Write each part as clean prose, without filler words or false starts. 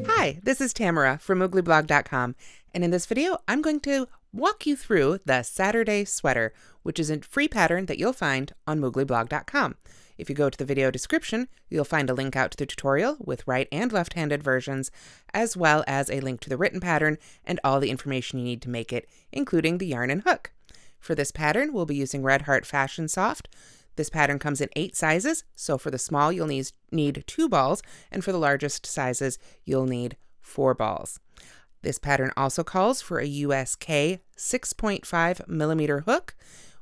Hi, this is Tamara from mooglyblog.com, and in this video I'm going to walk you through the Saturday sweater, which is a free pattern that you'll find on mooglyblog.com. If you go to the video description, you'll find a link out to the tutorial with right and left-handed versions, as well as a link to the written pattern and all the information you need to make it, including the yarn and hook. For this pattern, we'll be using Red Heart Fashion Soft. This pattern comes in 8 sizes, so for the small you'll need 2 balls, and for the largest sizes you'll need 4 balls. This pattern also calls for a USK 6.5 millimeter hook,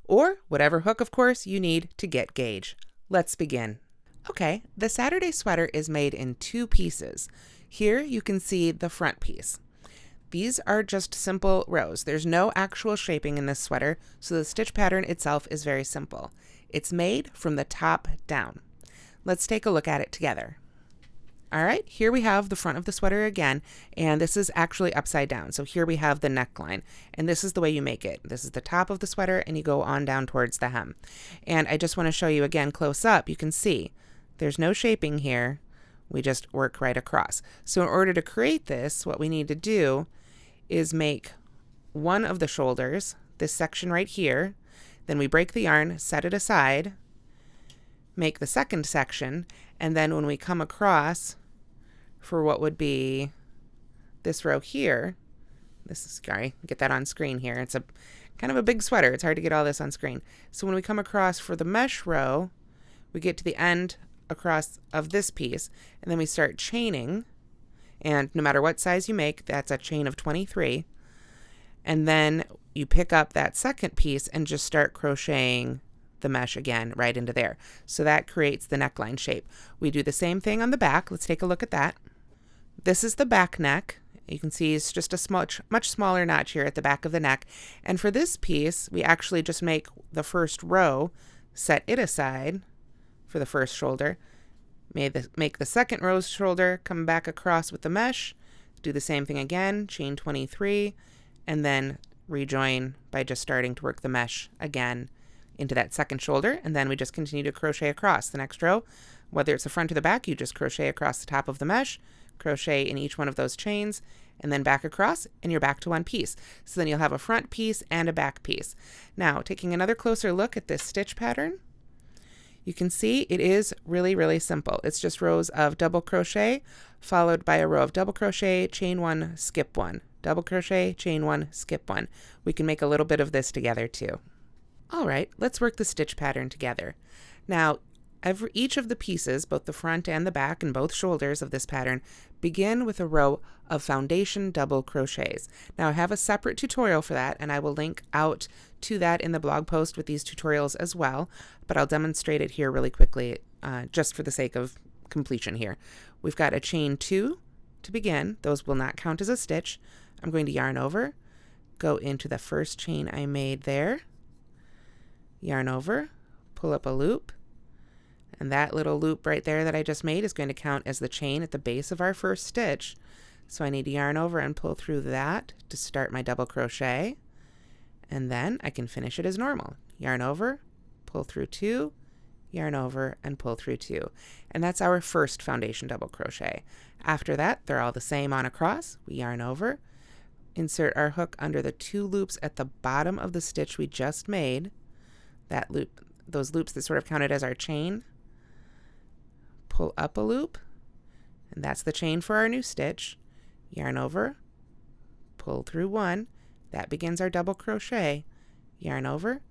or whatever hook, of course, you need to get gauge. Let's begin. Okay, the Saturday sweater is made in 2 pieces. Here you can see the front piece. These are just simple rows. There's no actual shaping in this sweater, so the stitch pattern itself is very simple. It's made from the top down. Let's take a look at it together. All right, here we have the front of the sweater again, and this is actually upside down. So here we have the neckline, and this is the way you make it. This is the top of the sweater, and you go on down towards the hem. And I just want to show you again close up. You can see there's no shaping here. We just work right across. So in order to create this, what we need to do is make one of the shoulders, this section right here. Then we break the yarn, set it aside, make the second section, and then when we come across for what would be this row here, sorry, get that on screen here. It's a kind of a big sweater. It's hard to get all this on screen. So when we come across for the mesh row, we get to the end across of this piece, and then we start chaining, and no matter what size you make, that's a chain of 23. And then you pick up that second piece and just start crocheting the mesh again right into there. So that creates the neckline shape. We do the same thing on the back. Let's take a look at that. This is the back neck. You can see it's just a much smaller notch here at the back of the neck. And for this piece, we actually just make the first row, set it aside for the first shoulder, make the second row's shoulder, come back across with the mesh, do the same thing again, chain 23, and then rejoin by just starting to work the mesh again into that second shoulder, and then we just continue to crochet across the next row. Whether it's the front or the back, you just crochet across the top of the mesh, crochet in each one of those chains, and then back across, and you're back to one piece. So then you'll have a front piece and a back piece. Now, taking another closer look at this stitch pattern, you can see it is really, really simple. It's just rows of double crochet followed by a row of double crochet, chain 1, skip 1, double crochet, chain 1, skip 1. We can make a little bit of this together too. All right, let's work the stitch pattern together. Now, each of the pieces, both the front and the back and both shoulders of this pattern, begin with a row of foundation double crochets. Now I have a separate tutorial for that, and I will link out to that in the blog post with these tutorials as well, but I'll demonstrate it here really quickly just for the sake of completion here. We've got a chain 2 to begin. Those will not count as a stitch. I'm going to yarn over, go into the first chain I made there, yarn over, pull up a loop, and that little loop right there that I just made is going to count as the chain at the base of our first stitch. So I need to yarn over and pull through that to start my double crochet, and then I can finish it as normal. Yarn over, pull through 2, yarn over, and pull through 2. And that's our first foundation double crochet. After that, they're all the same on across. We yarn over, insert our hook under the 2 loops at the bottom of the stitch we just made, that loop, those loops that sort of counted as our chain, pull up a loop, and that's the chain for our new stitch, yarn over, pull through 1, that begins our double crochet, yarn over,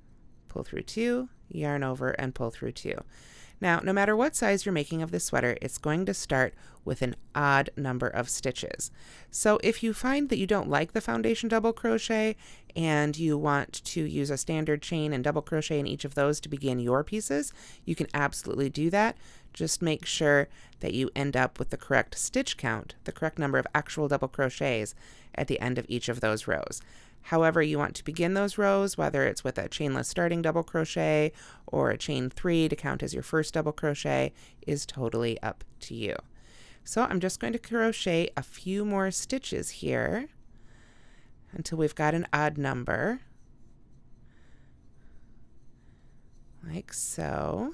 pull through 2, yarn over, and pull through 2. Now, no matter what size you're making of this sweater, it's going to start with an odd number of stitches. So if you find that you don't like the foundation double crochet and you want to use a standard chain and double crochet in each of those to begin your pieces, you can absolutely do that. Just make sure that you end up with the correct stitch count, the correct number of actual double crochets at the end of each of those rows. However you want to begin those rows, whether it's with a chainless starting double crochet or a chain 3 to count as your first double crochet, is totally up to you. So I'm just going to crochet a few more stitches here until we've got an odd number, like so.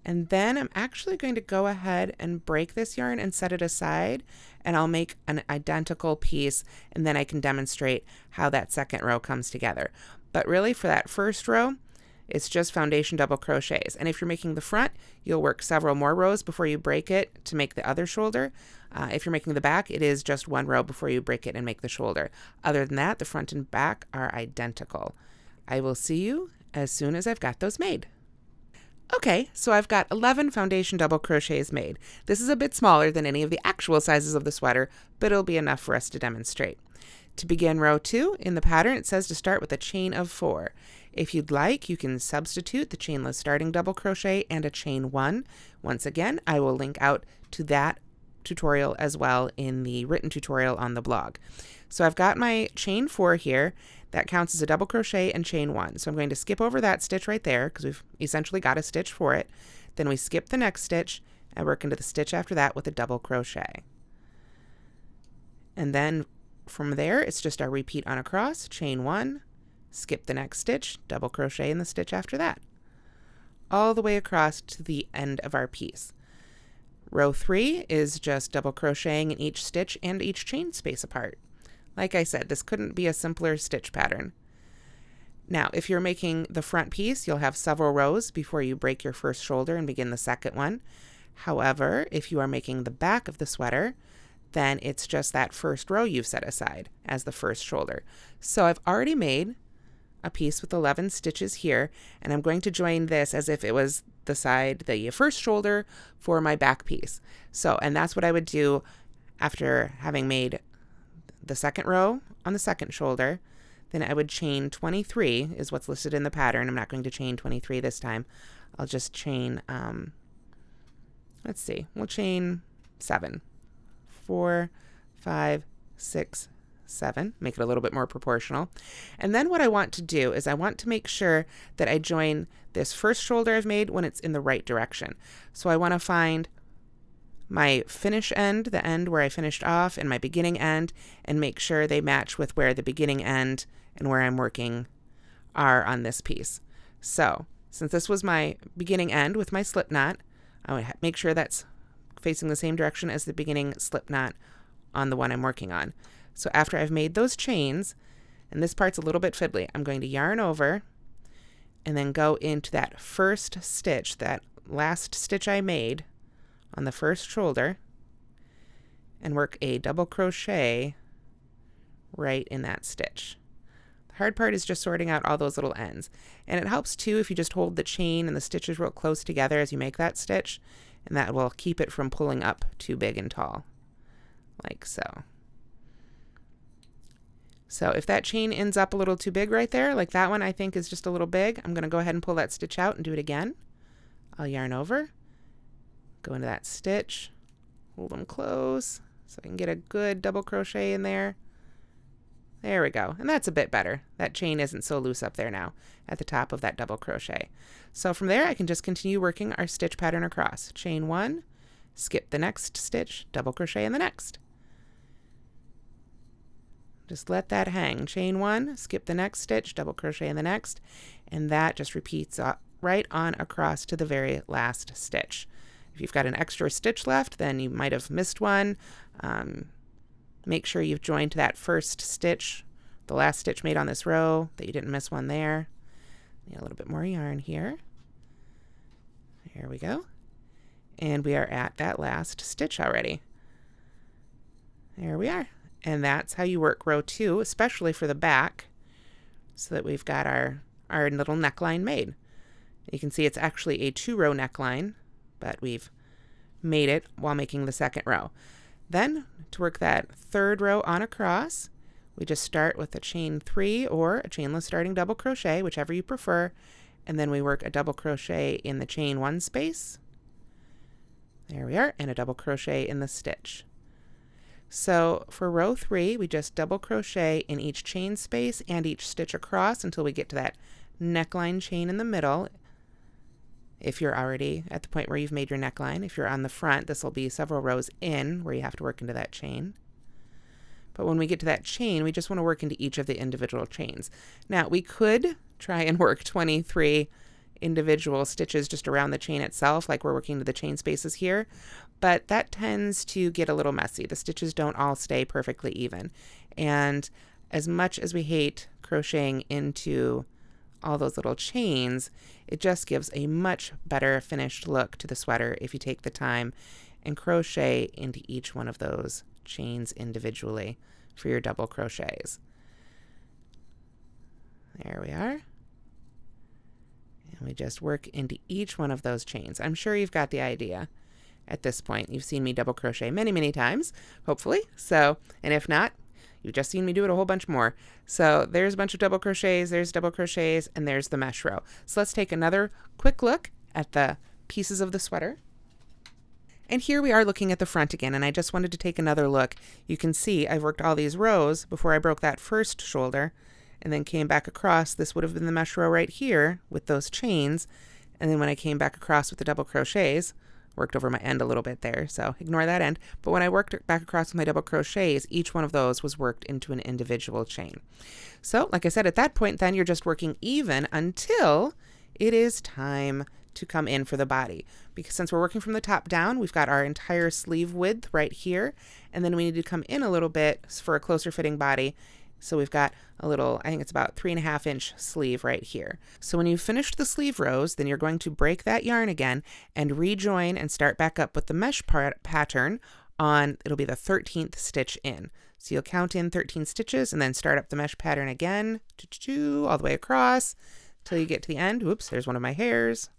And then I'm actually going to go ahead and break this yarn and set it aside, and I'll make an identical piece, and then I can demonstrate how that second row comes together. But really for that first row, it's just foundation double crochets. And if you're making the front, you'll work several more rows before you break it to make the other shoulder. If you're making the back, it is just one row before you break it and make the shoulder. Other than that, the front and back are identical. I will see you as soon as I've got those made. Okay, so I've got 11 foundation double crochets made. This is a bit smaller than any of the actual sizes of the sweater, but it'll be enough for us to demonstrate. To begin row 2 in the pattern, it says to start with a chain of 4. If you'd like, you can substitute the chainless starting double crochet and a chain 1. Once again, I will link out to that tutorial as well in the written tutorial on the blog. So I've got my chain 4 here. That counts as a double crochet and chain 1. So I'm going to skip over that stitch right there because we've essentially got a stitch for it. Then we skip the next stitch and work into the stitch after that with a double crochet. And then from there, it's just our repeat on across, chain 1, skip the next stitch, double crochet in the stitch after that, all the way across to the end of our piece. Row 3 is just double crocheting in each stitch and each chain space apart. Like I said, this couldn't be a simpler stitch pattern. Now, if you're making the front piece, you'll have several rows before you break your first shoulder and begin the second one. However, if you are making the back of the sweater, then it's just that first row you've set aside as the first shoulder. So I've already made a piece with 11 stitches here, and I'm going to join this as if it was the first shoulder for my back piece. So, and that's what I would do after having made the second row on the second shoulder. Then I would chain 23 is what's listed in the pattern. I'm not going to chain 23 this time. I'll just chain, let's see, we'll chain 7. 4, 5, 6, 7, make it a little bit more proportional. And then what I want to do is I want to make sure that I join this first shoulder I've made when it's in the right direction. So I want to find my finish end, the end where I finished off, and my beginning end, and make sure they match with where the beginning end and where I'm working are on this piece. So since this was my beginning end with my slip knot, I would make sure that's facing the same direction as the beginning slip knot on the one I'm working on. So after I've made those chains, and this part's a little bit fiddly, I'm going to yarn over and then go into that first stitch, that last stitch I made on the first shoulder, and work a double crochet right in that stitch. The hard part is just sorting out all those little ends. And it helps too if you just hold the chain and the stitches real close together as you make that stitch, and that will keep it from pulling up too big and tall, like so. So if that chain ends up a little too big right there, like that one I think is just a little big, I'm going to go ahead and pull that stitch out and do it again. I'll yarn over, go into that stitch, hold them close so I can get a good double crochet in there. There we go. And that's a bit better. That chain isn't so loose up there now at the top of that double crochet. So from there I can just continue working our stitch pattern across. Chain 1, skip the next stitch, double crochet in the next. Just let that hang. Chain 1, skip the next stitch, double crochet in the next, and that just repeats right on across to the very last stitch. If you've got an extra stitch left, then you might have missed one. Make sure you've joined that first stitch, the last stitch made on this row, that you didn't miss one there. Need a little bit more yarn here. Here we go. And we are at that last stitch already. There we are. And that's how you work row 2, especially for the back, so that we've got our little neckline made. You can see it's actually a 2-row neckline, but we've made it while making the second row. Then to work that third row on across, we just start with a chain 3 or a chainless starting double crochet, whichever you prefer, and then we work a double crochet in the chain 1 space. There we are, and a double crochet in the stitch. So for row 3, we just double crochet in each chain space and each stitch across until we get to that neckline chain in the middle. If you're already at the point where you've made your neckline, if you're on the front, this will be several rows in where you have to work into that chain. But when we get to that chain, we just want to work into each of the individual chains. Now, we could try and work 23 individual stitches just around the chain itself, like we're working to the chain spaces here, but that tends to get a little messy. The stitches don't all stay perfectly even. And as much as we hate crocheting into all those little chains, it just gives a much better finished look to the sweater if you take the time and crochet into each one of those chains individually for your double crochets. There we are. And we just work into each one of those chains. I'm sure you've got the idea at this point. You've seen me double crochet many, many times, hopefully. So, and if not, you've just seen me do it a whole bunch more. So there's a bunch of double crochets, there's double crochets, and there's the mesh row. So let's take another quick look at the pieces of the sweater. And here we are looking at the front again, and I just wanted to take another look. You can see I've worked all these rows before I broke that first shoulder, and then came back across. This would have been the mesh row right here with those chains. And then when I came back across with the double crochets, worked over my end a little bit there, so ignore that end. But when I worked back across with my double crochets, each one of those was worked into an individual chain. So like I said, at that point then you're just working even until it is time to come in for the body. Because since we're working from the top down, we've got our entire sleeve width right here, and then we need to come in a little bit for a closer fitting body. So we've got a little, I think it's about 3.5 inch sleeve right here. So when you've finished the sleeve rows, then you're going to break that yarn again and rejoin and start back up with the mesh pattern on, it'll be the 13th stitch in. So you'll count in 13 stitches and then start up the mesh pattern again, all the way across till you get to the end. Whoops, there's one of my hairs.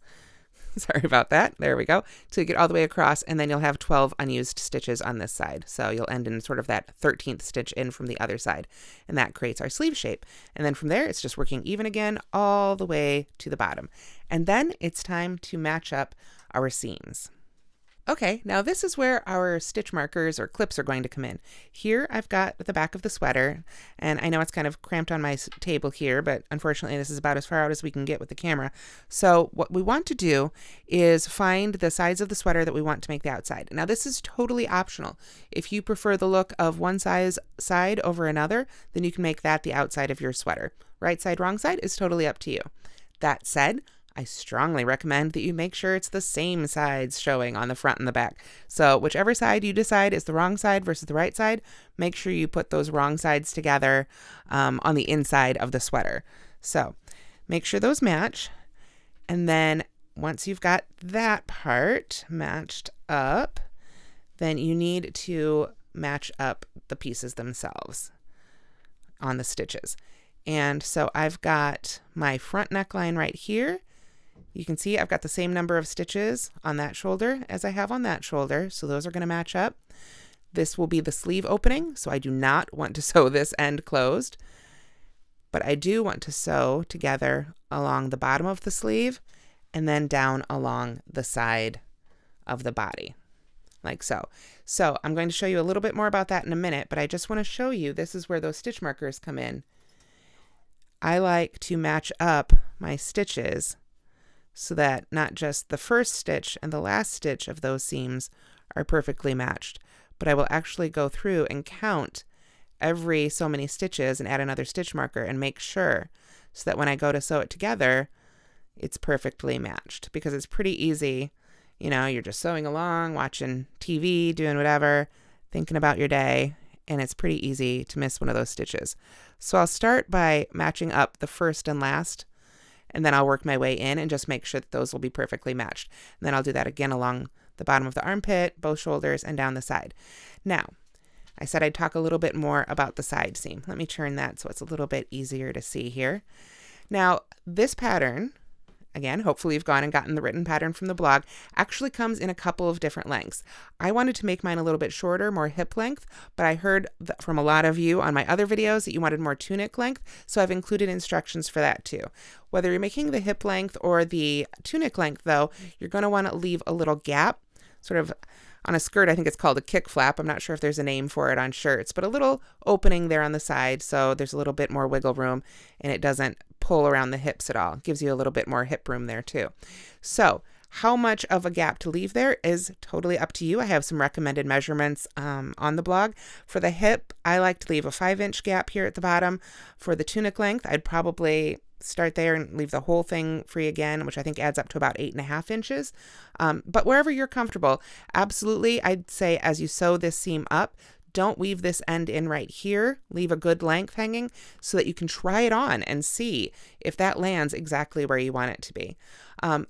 Sorry about that. There we go. So you get all the way across, and then you'll have 12 unused stitches on this side. So you'll end in sort of that 13th stitch in from the other side, and that creates our sleeve shape. And then from there, it's just working even again all the way to the bottom. And then it's time to match up our seams. Okay, now this is where our stitch markers or clips are going to come in. Here I've got the back of the sweater, and I know it's kind of cramped on my table here, but unfortunately this is about as far out as we can get with the camera. So what we want to do is find the sides of the sweater that we want to make the outside. Now this is totally optional. If you prefer the look of one side over another, then you can make that the outside of your sweater. Right side, wrong side is totally up to you. That said, I strongly recommend that you make sure it's the same sides showing on the front and the back. So whichever side you decide is the wrong side versus the right side, make sure you put those wrong sides together on the inside of the sweater. So make sure those match. And then once you've got that part matched up, then you need to match up the pieces themselves on the stitches. And so I've got my front neckline right here. You can see I've got the same number of stitches on that shoulder as I have on that shoulder, so those are going to match up. This will be the sleeve opening, so I do not want to sew this end closed, but I do want to sew together along the bottom of the sleeve and then down along the side of the body, like so. So I'm going to show you a little bit more about that in a minute, but I just want to show you this is where those stitch markers come in. I like to match up my stitches so that not just the first stitch and the last stitch of those seams are perfectly matched, but I will actually go through and count every so many stitches and add another stitch marker and make sure so that when I go to sew it together, it's perfectly matched, because it's pretty easy. You know, you're just sewing along, watching TV, doing whatever, thinking about your day, and it's pretty easy to miss one of those stitches. So I'll start by matching up the first and last, and then I'll work my way in and just make sure that those will be perfectly matched. And then I'll do that again along the bottom of the armpit, both shoulders, and down the side. Now, I said I'd talk a little bit more about the side seam. Let me turn that so it's a little bit easier to see here. Now, this pattern, again, hopefully you've gone and gotten the written pattern from the blog, actually comes in a couple of different lengths. I wanted to make mine a little bit shorter, more hip length, but I heard from a lot of you on my other videos that you wanted more tunic length, so I've included instructions for that too. Whether you're making the hip length or the tunic length though, you're going to want to leave a little gap, sort of on a skirt. I think it's called a kick flap. I'm not sure if there's a name for it on shirts, but a little opening there on the side, so there's a little bit more wiggle room and it doesn't pull around the hips at all. It gives you a little bit more hip room there too. So how much of a gap to leave there is totally up to you. I have some recommended measurements on the blog. For the hip, I like to leave a 5-inch gap here at the bottom. For the tunic length, I'd probably start there and leave the whole thing free again, which I think adds up to about 8.5 inches. But wherever you're comfortable, absolutely, I'd say as you sew this seam up, don't weave this end in right here. Leave a good length hanging so that you can try it on and see if that lands exactly where you want it to be.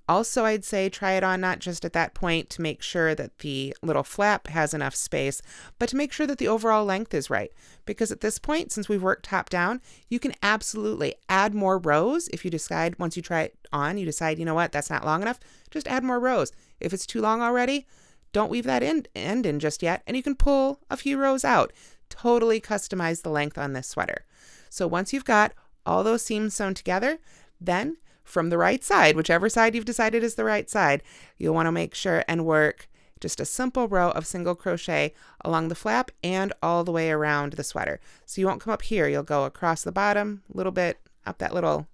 Also, I'd say try it on not just at that point to make sure that the little flap has enough space, but to make sure that the overall length is right. Because at this point, since we've worked top down, you can absolutely add more rows. If you decide, once you try it on, you decide, you know what, that's not long enough, just add more rows. If it's too long already, don't weave that end in just yet, and you can pull a few rows out. Totally customize the length on this sweater. So once you've got all those seams sewn together, then from the right side, whichever side you've decided is the right side, you'll want to make sure and work just a simple row of single crochet along the flap and all the way around the sweater. So you won't come up here, you'll go across the bottom a little bit, up that little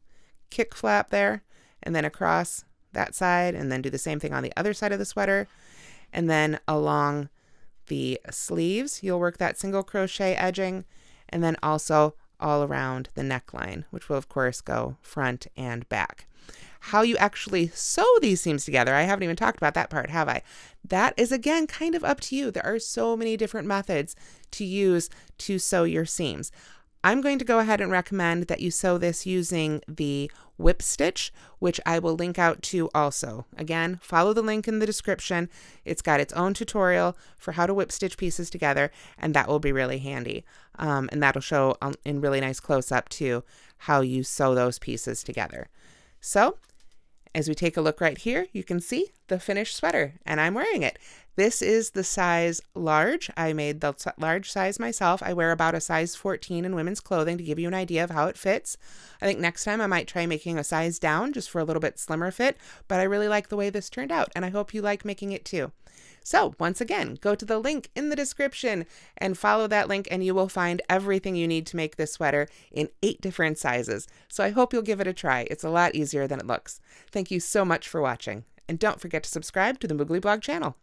kick flap there, and then across that side, and then do the same thing on the other side of the sweater. And then along the sleeves, you'll work that single crochet edging, and then also all around the neckline, which will of course go front and back. How you actually sew these seams together, I haven't even talked about that part, have I? That is again kind of up to you. There are so many different methods to use to sew your seams. I'm going to go ahead and recommend that you sew this using the whip stitch, which I will link out to also. Again, follow the link in the description. It's got its own tutorial for how to whip stitch pieces together, and that will be really handy. And that'll show in really nice close-up too how you sew those pieces together. So as we take a look right here, you can see the finished sweater, and I'm wearing it. This is the size large. I made the large size myself. I wear about a size 14 in women's clothing to give you an idea of how it fits. I think next time I might try making a size down just for a little bit slimmer fit, but I really like the way this turned out, and I hope you like making it too. So once again, go to the link in the description and follow that link, and you will find everything you need to make this sweater in 8 different sizes. So I hope you'll give it a try. It's a lot easier than it looks. Thank you so much for watching, and don't forget to subscribe to the Moogly Blog channel.